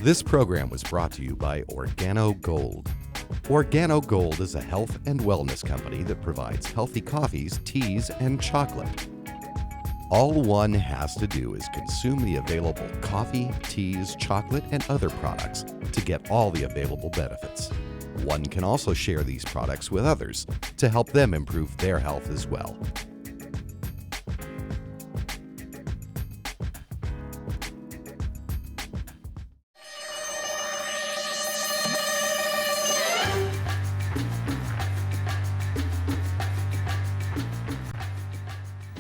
This program was brought to you by Organo Gold. Organo Gold is a health and wellness company that provides healthy coffees, teas, and chocolate. All one has to do is consume the available coffee, teas, chocolate, and other products to get all the available benefits. One can also share these products with others to help them improve their health as well.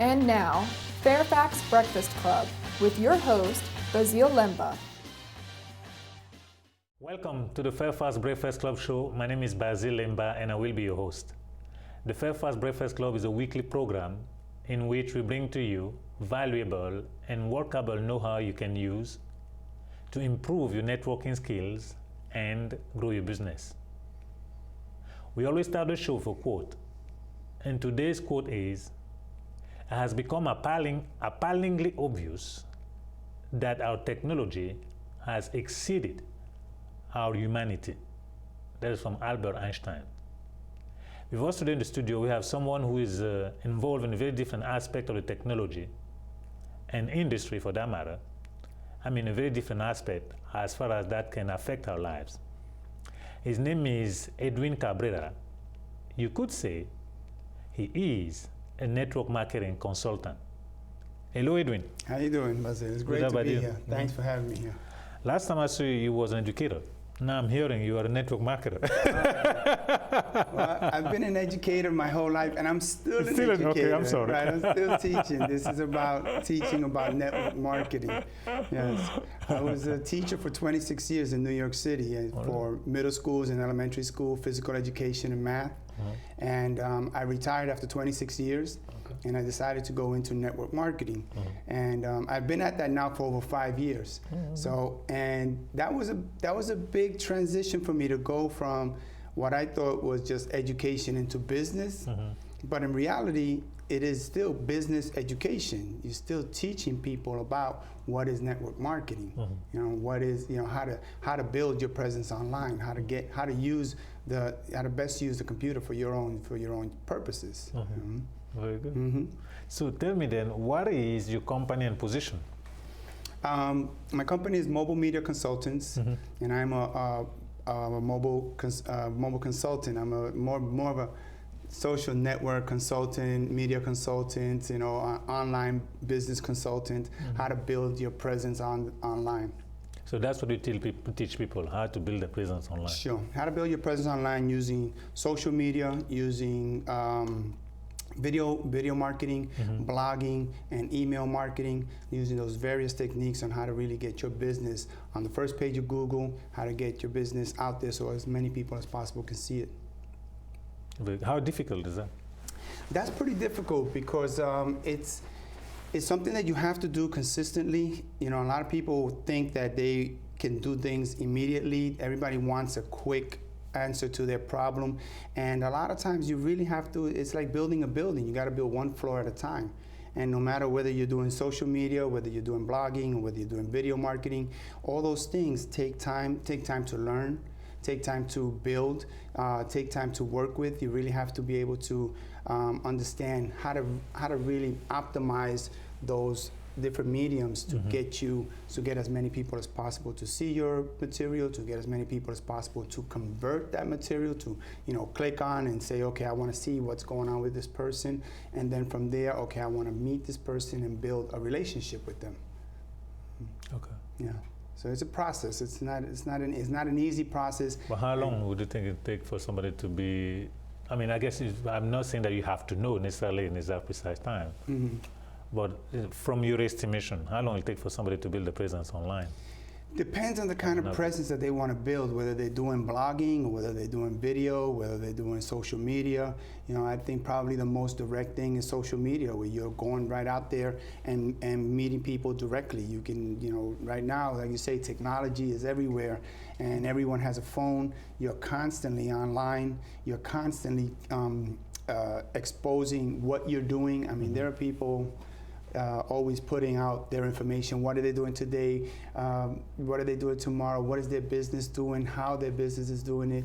And now, Fairfax Breakfast Club with your host, Basile Lemba. Welcome to the Fairfax Breakfast Club show. My name is Basile Lemba and I will be your host. The Fairfax Breakfast Club is a weekly program in which we bring to you valuable and workable know-how you can use to improve your networking skills and grow your business. We always start the show with a quote, and today's quote is, "It has become appallingly obvious that our technology has exceeded our humanity." That is from Albert Einstein. With us today in the studio, we have someone who is involved in a very different aspect of the technology and industry for that matter. I mean, a very different aspect as far as that can affect our lives. His name is Edwin Cabrera. You could say he is a network marketing consultant. Hello, Edwin. How you doing, Basile? It's great to be here. Thanks for having me here. Last time I saw you, you was an educator. Now I'm hearing you are a network marketer. Well, I've been an educator my whole life, and I'm still an educator. Okay, I'm sorry. Right, I'm still teaching. This is about teaching about network marketing. Yes, I was a teacher for 26 years in New York City for middle schools and elementary school, physical education and math. And I retired after 26 years. And I decided to go into network marketing, and I've been at that now for over 5 years. So, and that was a big transition for me to go from what I thought was just education into business, but in reality, it is still business education. You're still teaching people about what is network marketing. You know, what is, you know, how to build your presence online, how to best use the computer for your own purposes. Very good. So tell me then, what is your company and position? My company is Mobile Media Consultants, and I'm a mobile consultant. I'm more of a social network consultant, media consultant, you know, online business consultant, how to build your presence online. So that's what you teach people, how to build a presence online. Sure, how to build your presence online using social media, using video marketing, blogging, and email marketing, using those various techniques on how to really get your business on the first page of Google, how to get your business out there so as many people as possible can see it. How difficult is that? That's pretty difficult because it's something that you have to do consistently. You know, a lot of people think that they can do things immediately. Everybody wants a quick answer to their problem, and a lot of times you really have to, it's like building a building. You got to build one floor at a time, and no matter whether you're doing social media, whether you're doing blogging, or whether you're doing video marketing, all those things take time to learn, take time to build, take time to work with. You really have to be able to understand how to really optimize those different mediums to get as many people as possible to see your material, to get as many people as possible to convert that material, to, you know, click on and say, okay, I want to see what's going on with this person, and then from there, okay, I want to meet this person and build a relationship with them. Okay. Yeah. So it's a process. It's not an easy process. But how long would you think it take for somebody to be? I mean, I guess I'm not saying that you have to know necessarily in that precise time. But from your estimation, how long will it take for somebody to build a presence online? Depends on the kind of presence that they want to build, whether they're doing blogging, or whether they're doing video, whether they're doing social media. You know, I think probably the most direct thing is social media, where you're going right out there and meeting people directly. You can, you know, right now, like you say, technology is everywhere, and everyone has a phone. You're constantly online. You're constantly exposing what you're doing. I mean, there are people always putting out their information. What are they doing today? What are they doing tomorrow? What is their business doing? How their business is doing it?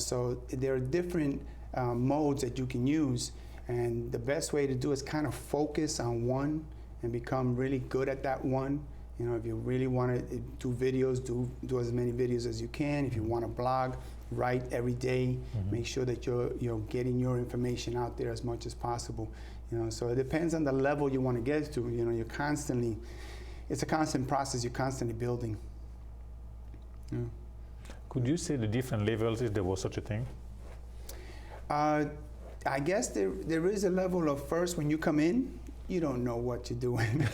So there are different modes that you can use, and the best way to do is kind of focus on one and become really good at that one. If you really want to do videos, do as many videos as you can. If you want to blog, write every day. Make sure that you're getting your information out there as much as possible. So it depends on the level you want to get to. You're constantly, it's a constant process. You're constantly building. Yeah. Could you say the different levels if there was such a thing? I guess there is a level of, first, when you come in, you don't know what you're doing.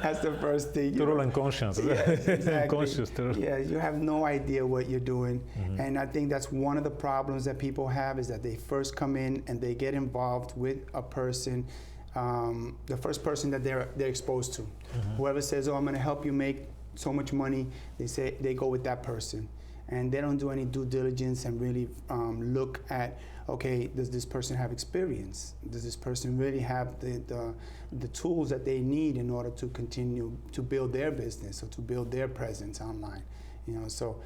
That's the first thing. Total unconscious. Yes, exactly. Unconscious. Yeah, you have no idea what you're doing. And I think that's one of the problems that people have, is that they first come in and they get involved with a person, the first person that they're exposed to. Whoever says, oh, I'm going to help you make so much money, they go with that person. And they don't do any due diligence and really look at, okay, does this person have experience? Does this person really have the tools that they need in order to continue to build their business or to build their presence online? So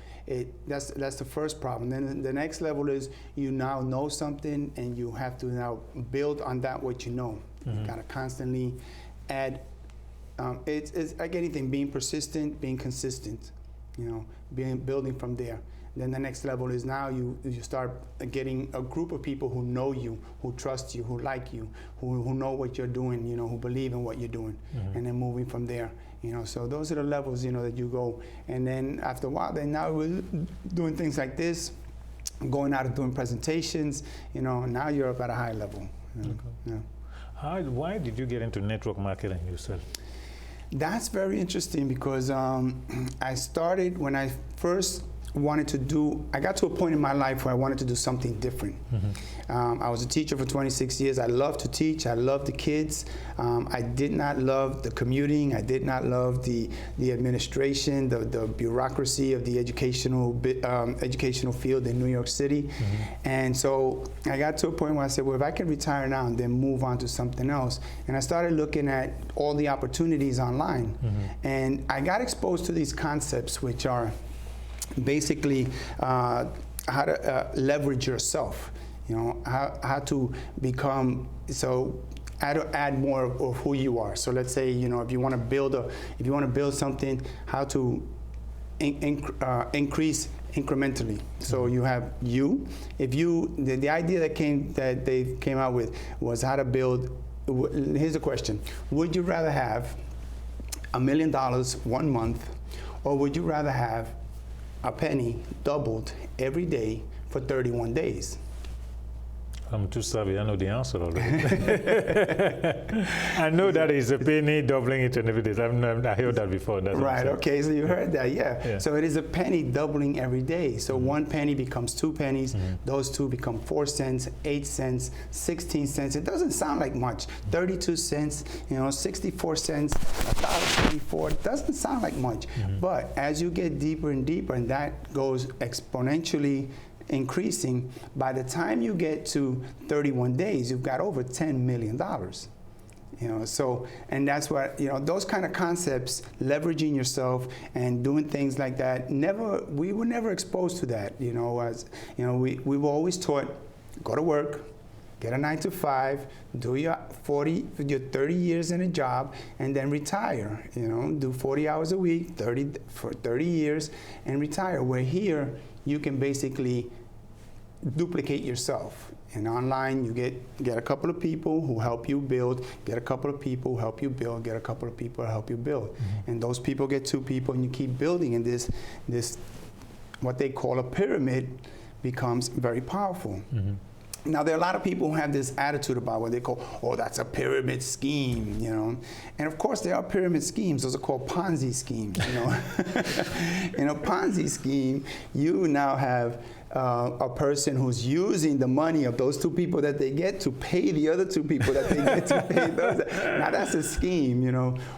that's the first problem. Then the next level is, you now know something and you have to now build on that what you know. You gotta constantly add. It's like anything, being persistent, being consistent. Building from there. Then the next level is, now you start getting a group of people who know you, who trust you, who like you, who know what you're doing, who believe in what you're doing, and then moving from there. So those are the levels, that you go. And then after a while, then now we're doing things like this, going out and doing presentations, now you're up at a high level. Yeah. Why did you get into network marketing yourself? That's very interesting, because I started when I first wanted to do, I got to a point in my life where I wanted to do something different. I was a teacher for 26 years. I loved to teach. I loved the kids. I did not love the commuting. I did not love the administration, the bureaucracy of the educational field in New York City. And so I got to a point where I said, well, if I can retire now and then move on to something else. And I started looking at all the opportunities online. And I got exposed to these concepts, which are basically how to leverage yourself, how to become, so how to add more of who you are. So let's say, if you want to build something, how to increase incrementally. So you have the idea that they came out with was how to build. Here's the question: would you rather have $1 million 1 month, or would you rather have a penny doubled every day for 31 days? I'm too savvy. I know the answer already. I know that is a penny doubling it and every day. I heard that before. That's right. Okay. So you heard that, yeah. So it is a penny doubling every day. So 1 penny becomes 2 pennies. Those 2 become 4 cents, 8 cents, 16 cents. It doesn't sound like much. 32 cents. 64 cents. $1.24. It doesn't sound like much. But as you get deeper and deeper, and that goes exponentially increasing, by the time you get to 31 days, you've got over $10 million. So, and that's what, those kind of concepts, leveraging yourself and doing things like that, we were never exposed to that. We were always taught, go to work, get a 9 to 5, do your 30 years in a job, and then retire. Do 40 hours a week, for 30 years, and retire. Where here, you can basically duplicate yourself. And online, you get a couple of people who help you build, get a couple of people who help you build, get a couple of people who help you build. And those people get 2 people, and you keep building, and this what they call a pyramid becomes very powerful. Now, there are a lot of people who have this attitude about what they call, oh, that's a pyramid scheme, And of course, there are pyramid schemes. Those are called Ponzi schemes, In a Ponzi scheme, you now have a person who's using the money of those 2 people that they get to pay the other 2 people that they get to pay those. Now, that's a scheme,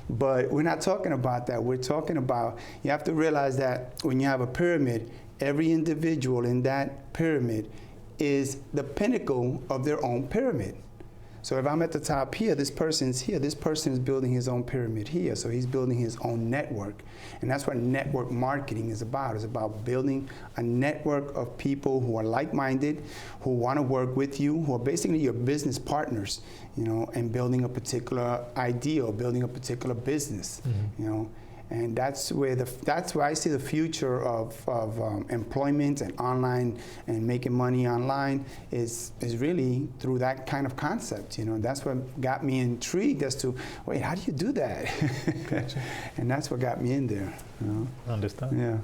But we're not talking about that. We're talking about, you have to realize that when you have a pyramid, every individual in that pyramid is the pinnacle of their own pyramid. So if I'm at the top here, this person's here, this person is building his own pyramid here, so he's building his own network. And that's what network marketing is about. It's about building a network of people who are like-minded, who want to work with you, who are basically your business partners, you know, and building a particular idea or building a particular business, you know. And that's where I see the future of employment and online and making money online is really through that kind of concept. You know, that's what got me intrigued as to, wait, how do you do that? Gotcha. And that's what got me in there. You know? Understand? Yeah.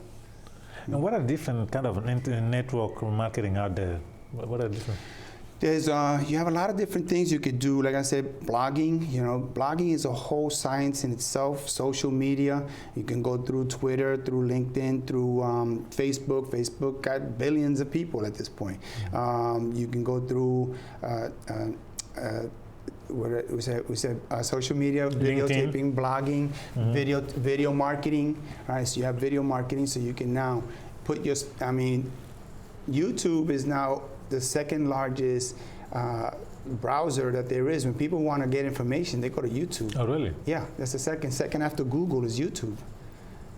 And what are different kind of network marketing out there? What are different? There's, you have a lot of different things you could do. Like I said, blogging, you know, blogging is a whole science in itself. Social media, you can go through Twitter, through LinkedIn, through Facebook. Facebook got billions of people at this point. You can go through, we said social media, videotaping, blogging, video marketing. Right, so you have video marketing, so you can now put your, I mean, YouTube is now the second largest browser that there is. When people want to get information, they go to YouTube. Oh, really? Yeah, that's the second after Google is YouTube.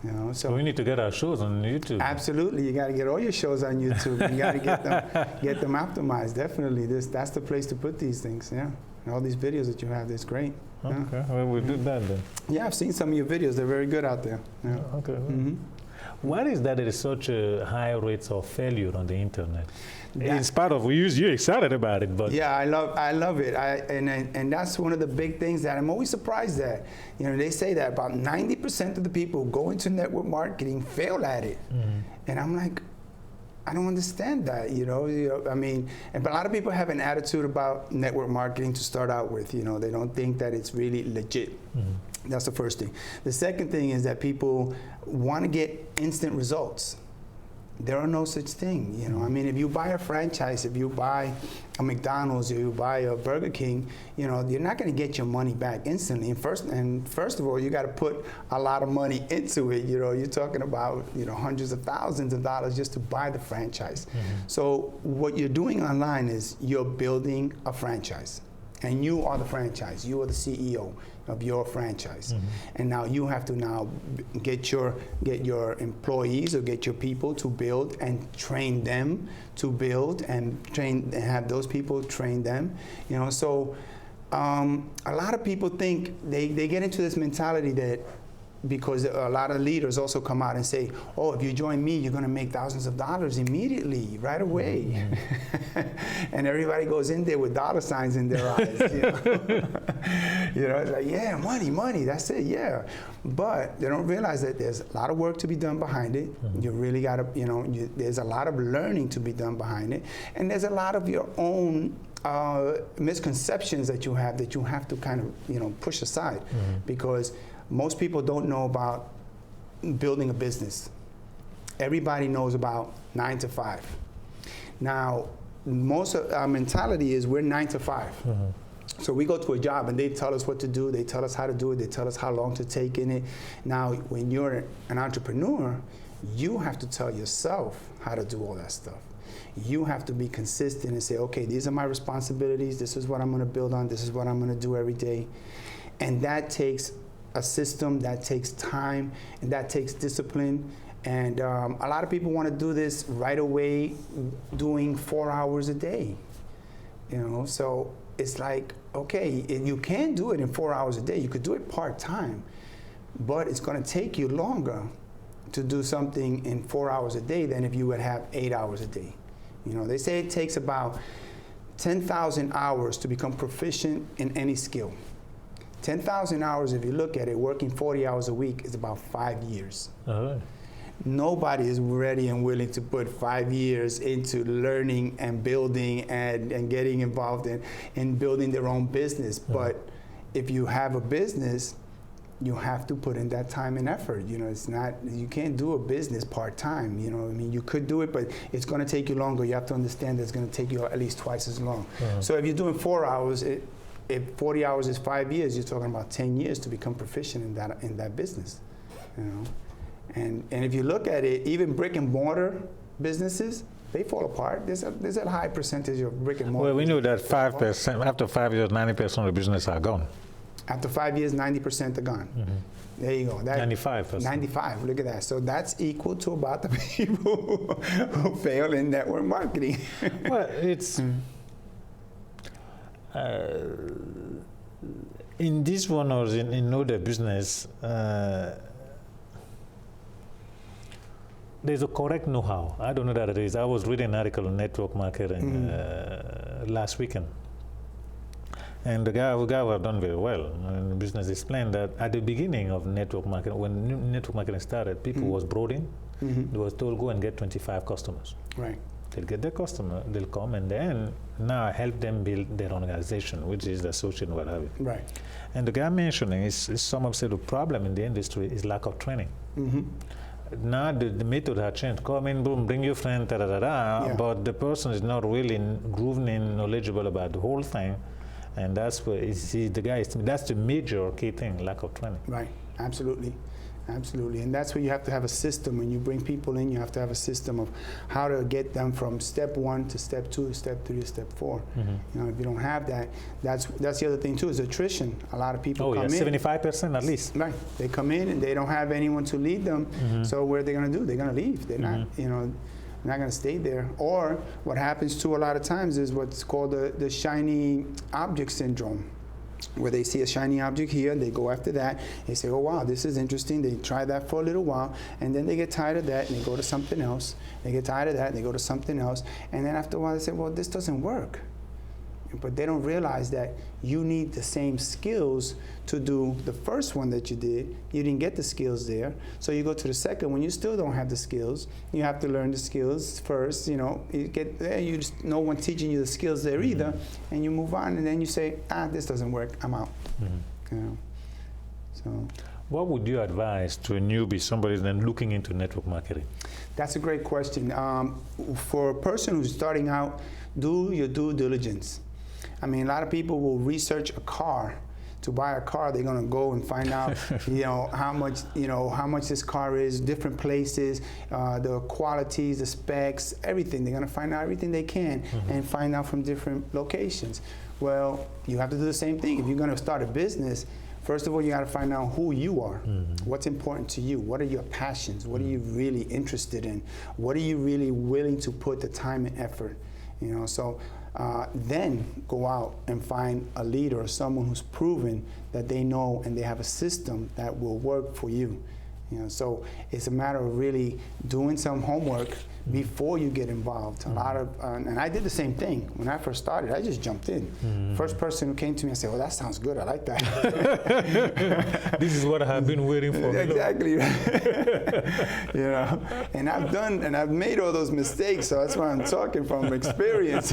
You know, so we need to get our shows on YouTube. Absolutely, you got to get all your shows on YouTube. You got to get them optimized. Definitely, that's the place to put these things. Yeah, and all these videos that you have, that's great. Okay, yeah. Well, we'll do that then. Yeah, I've seen some of your videos. They're very good out there. Yeah. Okay. Well. Why is that there is such a high rates of failure on the internet? In spite of you're excited about it, but yeah, I love it. And that's one of the big things that I'm always surprised at. You know, they say that about 90% of the people who go into network marketing fail at it, and I'm like, I don't understand that. You know, I mean, but a lot of people have an attitude about network marketing to start out with. You know, they don't think that it's really legit. That's the first thing. The second thing is that people want to get instant results. There are no such thing, you know. I mean, if you buy a franchise, if you buy a McDonald's, if you buy a Burger King, you know, you're not going to get your money back instantly. And first of all, you got to put a lot of money into it. You know, you're talking about, you know, hundreds of thousands of dollars just to buy the franchise. So what you're doing online is you're building a franchise, and you are the franchise. You are the CEO of your franchise, and now you have to now get your employees or get your people to build and train them to build and have those people train them. You know, so a lot of people think they get into this mentality that because a lot of leaders also come out and say, oh, if you join me, you're going to make thousands of dollars immediately, right away. And everybody goes in there with dollar signs in their eyes. You know? You know, it's like, yeah, money, that's it, yeah. But they don't realize that there's a lot of work to be done behind it. You really got to, you know, there's a lot of learning to be done behind it. And there's a lot of your own misconceptions that you have to kind of, you know, push aside, because most people don't know about building a business. Everybody knows about 9 to 5. Now, most of our mentality is we're 9 to 5. So we go to a job and they tell us what to do, they tell us how to do it, they tell us how long to take in it. Now, when you're an entrepreneur, you have to tell yourself how to do all that stuff. You have to be consistent and say, okay, these are my responsibilities, this is what I'm gonna build on, this is what I'm gonna do every day. And that takes a system, that takes time, and that takes discipline. And a lot of people want to do this right away, doing 4 hours a day. You know, so it's like, okay, you can do it in 4 hours a day. You could do it part-time, but it's going to take you longer to do something in 4 hours a day than if you would have 8 hours a day. You know, they say it takes about 10,000 hours to become proficient in any skill. 10,000 hours, if you look at it, working 40 hours a week is about 5 years. Nobody is ready and willing to put 5 years into learning and building and getting involved in building their own business. But if you have a business, you have to put in that time and effort. You know, it's not, you can't do a business part-time. You know, I mean, you could do it, but it's going to take you longer. You have to understand that it's going to take you at least twice as long. So if you're doing 4 hours, if 40 hours is 5 years, you're talking about 10 years to become proficient in that business, you know. And if you look at it, even brick and mortar businesses, they fall apart. There's a high percentage of brick and mortar. Well, we know that 5%, after 5 years, 90% of the business are gone. After 5 years, 90% are gone. There you go. 95%. 95, look at that. So that's equal to about the people who fail in network marketing. Well, it's... in this one or in other business, there's a correct know-how. I don't know that it is. I was reading an article on network marketing last weekend. And the guy who have done very well in business explained that at the beginning of network marketing, when network marketing started, people was brought in. They was told, go and get 25 customers. Right. They'll get their customer, they'll come, and then now help them build their organization, which is the associate and what have you. Right. And the guy mentioning is some of the problem in the industry is lack of training. Now the method has changed. Come in, boom, bring your friend, but the person is not really grooved in, knowledgeable about the whole thing. And that's where the guy is, that's the major key thing, lack of training. Right, absolutely. Absolutely, and that's where you have to have a system. When you bring people in, you have to have a system of how to get them from step 1 to step 2 to step 3 to step 4. You know, if you don't have that, that's the other thing too, is attrition. A lot of people come in. 75% at least. Right, they come in and they don't have anyone to lead them. So what are they going to do? They're going to leave. They're not, you know, not going to stay there. Or what happens too a lot of times is what's called the shiny object syndrome, where they see a shiny object here, they go after that, they say, oh wow, this is interesting, they try that for a little while, and then they get tired of that and they go to something else, they get tired of that and they go to something else, and then after a while they say, well, this doesn't work. But they don't realize that you need the same skills to do the first one that you did. You didn't get the skills there, so you go to the second one, you still don't have the skills. You have to learn the skills first, you know, you get there, you just, no one teaching you the skills there either, and you move on, and then you say, this doesn't work, I'm out. You know, so. What would you advise to a newbie, somebody then looking into network marketing? That's a great question. For a person who's starting out, do your due diligence. I mean, a lot of people will research a car. To buy a car, they're going to go and find out, how much this car is, different places, the qualities, the specs, everything. They're going to find out everything they can and find out from different locations. Well, you have to do the same thing. If you're going to start a business, first of all, you got to find out who you are. What's important to you? What are your passions? What are you really interested in? What are you really willing to put the time and effort? You know, so then go out and find a leader or someone who's proven that they know and they have a system that will work for you. You know, so it's a matter of really doing some homework before you get involved. A lot of, and I did the same thing. When I first started, I just jumped in. First person who came to me and said, well, that sounds good, I like that. This is what I have been waiting for. Exactly. You know, and I've made all those mistakes, so that's why I'm talking from experience.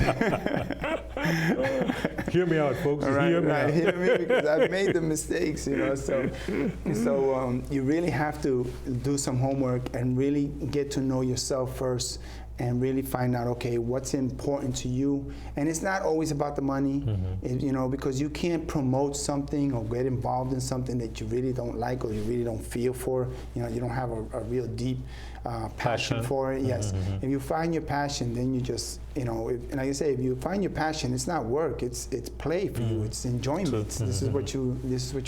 Hear me out, folks. Right, hear me out. Hear me, because I've made the mistakes, you know. So you really have to do some homework and really get to know yourself first, and really find out, okay, what's important to you. And it's not always about the money, you know, because you can't promote something or get involved in something that you really don't like or you really don't feel for. You know, you don't have a real deep passion for it. Yes. If you find your passion, then you just, you know, and like I say, if you find your passion, it's not work, it's play for you, it's enjoyment. This is what you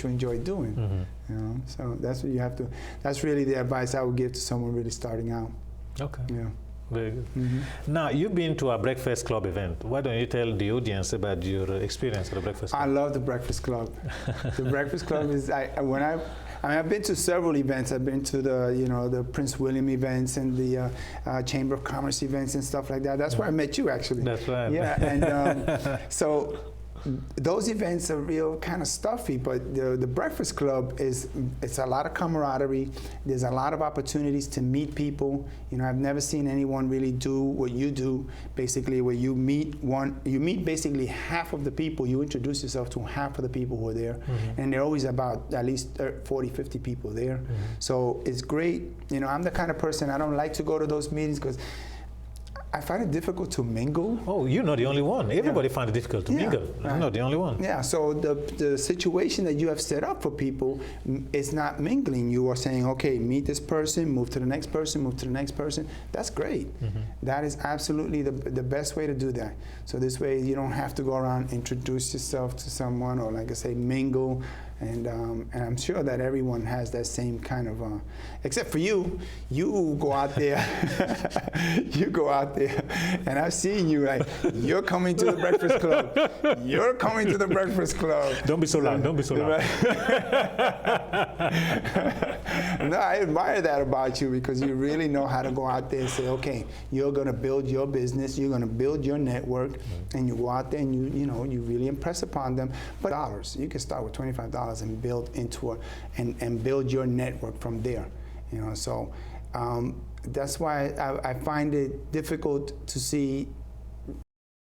enjoy doing. You know, so that's what you have to. That's really the advice I would give to someone really starting out. Okay. Yeah. Very good. Now, you've been to a Breakfast Club event. Why don't you tell the audience about your experience at the Breakfast Club? I love the Breakfast Club. The Breakfast Club is, I've been to several events. I've been to the Prince William events and the Chamber of Commerce events and stuff like that. That's where I met you, actually. That's right. Yeah, and so those events are real kind of stuffy, but the Breakfast Club it's a lot of camaraderie. There's a lot of opportunities to meet people. You know, I've never seen anyone really do what you do, basically, where you meet basically half of the people. You introduce yourself to half of the people who are there, and there are always about at least 40, 50 people there. So it's great. You know, I'm the kind of person, I don't like to go to those meetings because I find it difficult to mingle. Oh, you're not the only one. Everybody finds it difficult to mingle. Right. I'm not the only one. Yeah, so the situation that you have set up for people is not mingling. You are saying, okay, meet this person, move to the next person, move to the next person. That's great. That is absolutely the best way to do that. So this way you don't have to go around, introduce yourself to someone, or like I say, mingle. And I'm sure that everyone has that same kind of, except for you. You go out there, you go out there, and I've seen you, like, you're coming to the Breakfast Club. You're coming to the Breakfast Club. Don't be so loud, don't be so loud. No, I admire that about you, because you really know how to go out there and say, okay, you're going to build your business, you're going to build your network, and you go out there and you really impress upon them. But dollars, you can start with $25 and build into and build your network from there. So that's why I find it difficult to see